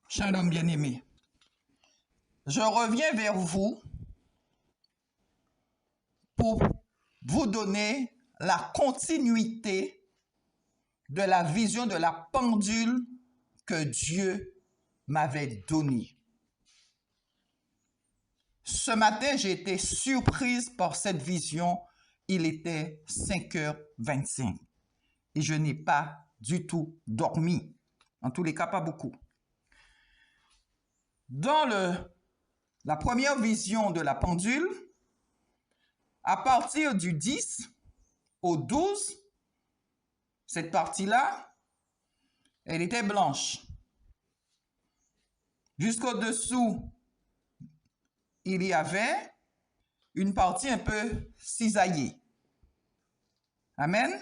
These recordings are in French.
Shalom bien-aimé, je reviens vers vous pour vous donner la continuité de la vision de la pendule que Dieu m'avait donnée. Ce matin, j'ai été surprise par cette vision. Il était 5h25 et je n'ai pas du tout dormi. En tous les cas, pas beaucoup. Dans la première vision de la pendule, à partir du 10 au 12, cette partie-là, elle était blanche. Jusqu'au-dessous, il y avait une partie un peu cisaillée. Amen.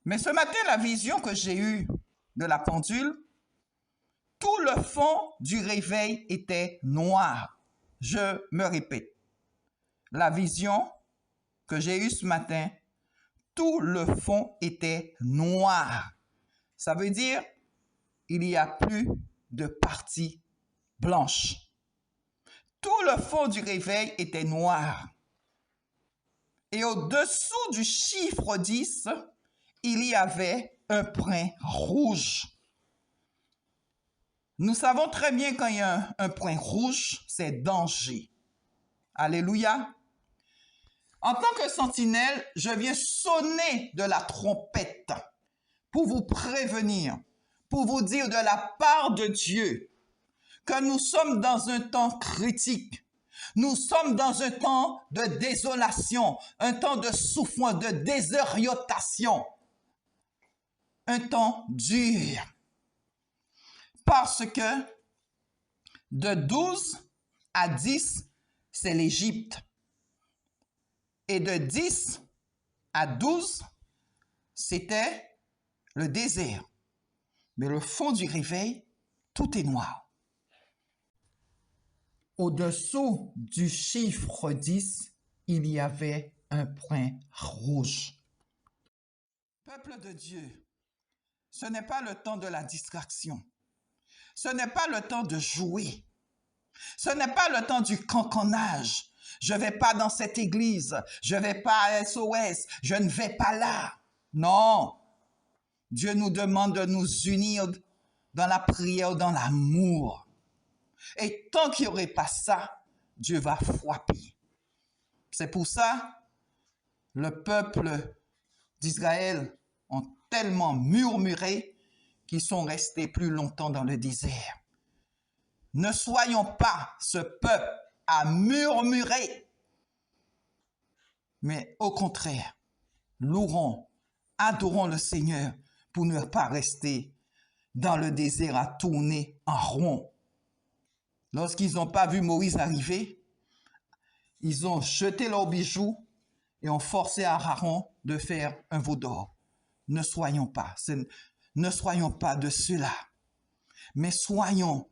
Mais ce matin, la vision que j'ai eue de la pendule, tout le fond du réveil était noir. Je me répète, la vision que j'ai eue ce matin, tout le fond était noir. Ça veut dire il n'y a plus de partie blanche. Tout le fond du réveil était noir. Et au-dessous du chiffre 10, il y avait un point rouge. Nous savons très bien quand il y a un point rouge, c'est danger. Alléluia. En tant que sentinelle, je viens sonner de la trompette pour vous prévenir, pour vous dire de la part de Dieu que nous sommes dans un temps critique. Nous sommes dans un temps de désolation, un temps de souffrance, de désorientation, un temps dur. Parce que de 12 à 10, c'est l'Égypte. Et de 10 à 12, c'était le désert. Mais le fond du réveil, tout est noir. Au-dessous du chiffre 10, il y avait un point rouge. Peuple de Dieu, ce n'est pas le temps de la distraction. Ce n'est pas le temps de jouer. Ce n'est pas le temps du cancannage. Je ne vais pas dans cette église. Je ne vais pas à SOS. Je ne vais pas là. Non. Dieu nous demande de nous unir dans la prière, dans l'amour. Et tant qu'il n'y aurait pas ça, Dieu va frapper. C'est pour ça, le peuple d'Israël ont tellement murmuré qu'ils sont restés plus longtemps dans le désert. Ne soyons pas ce peuple à murmurer, mais au contraire, louons, adorons le Seigneur pour ne pas rester dans le désert à tourner en rond. Lorsqu'ils n'ont pas vu Moïse arriver, ils ont jeté leurs bijoux et ont forcé Aaron de faire un veau d'or. Ne soyons pas de ceux-là, mais soyons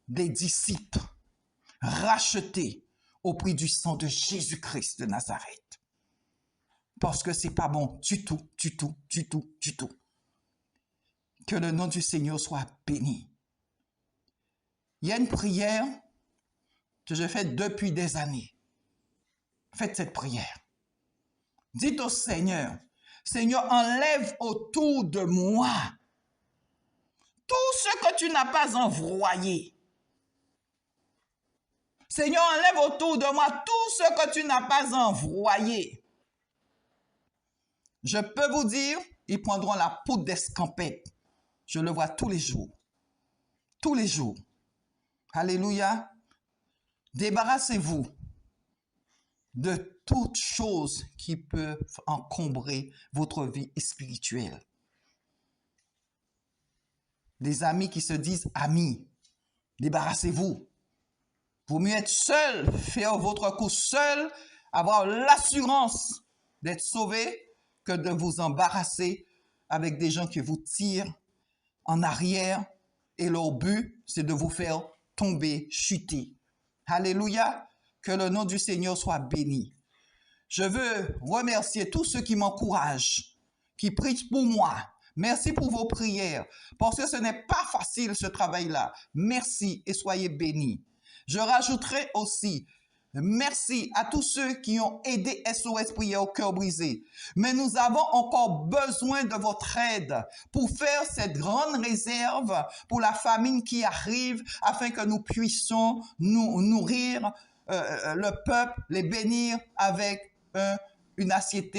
des disciples rachetés au prix du sang de Jésus-Christ de Nazareth. Parce que c'est pas bon du tout, du tout, du tout, du tout. Que le nom du Seigneur soit béni. Il y a une prière que je fais depuis des années. Faites cette prière. Dites au Seigneur, Seigneur, enlève autour de moi tout ce que tu n'as pas envoyé. Seigneur, enlève autour de moi tout ce que tu n'as pas envoyé. Je peux vous dire, ils prendront la poudre d'escampette. Je le vois tous les jours. Tous les jours. Alléluia. Débarrassez-vous de toutes choses qui peuvent encombrer votre vie spirituelle. Des amis qui se disent amis, débarrassez-vous. Vaut mieux être seul, faire votre coup seul, avoir l'assurance d'être sauvé que de vous embarrasser avec des gens qui vous tirent en arrière et leur but, c'est de vous faire tomber, chuter. Alléluia, que le nom du Seigneur soit béni. Je veux remercier tous ceux qui m'encouragent, qui prient pour moi, Merci pour vos prières, parce que ce n'est pas facile ce travail-là. Merci et soyez bénis. Je rajouterai aussi, merci à tous ceux qui ont aidé SOS Prière au cœur brisé. Mais nous avons encore besoin de votre aide pour faire cette grande réserve pour la famine qui arrive, afin que nous puissions nous nourrir le peuple, les bénir avec une assiette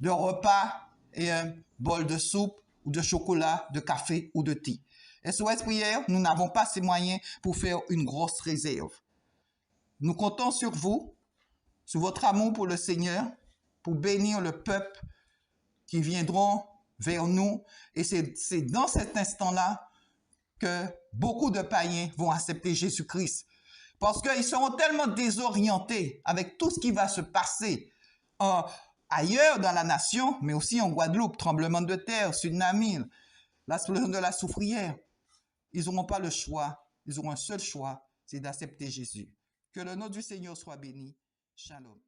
de repas et un bol de soupe ou de chocolat, de café ou de thé. SOS Prière, nous n'avons pas ces moyens pour faire une grosse réserve. Nous comptons sur vous, sur votre amour pour le Seigneur, pour bénir le peuple qui viendront vers nous. Et c'est dans cet instant-là que beaucoup de païens vont accepter Jésus-Christ. Parce qu'ils seront tellement désorientés avec tout ce qui va se passer ailleurs dans la nation, mais aussi en Guadeloupe, tremblement de terre, tsunami, l'explosion de la soufrière. Ils n'auront pas le choix, ils auront un seul choix, c'est d'accepter Jésus. Que le nom du Seigneur soit béni. Shalom.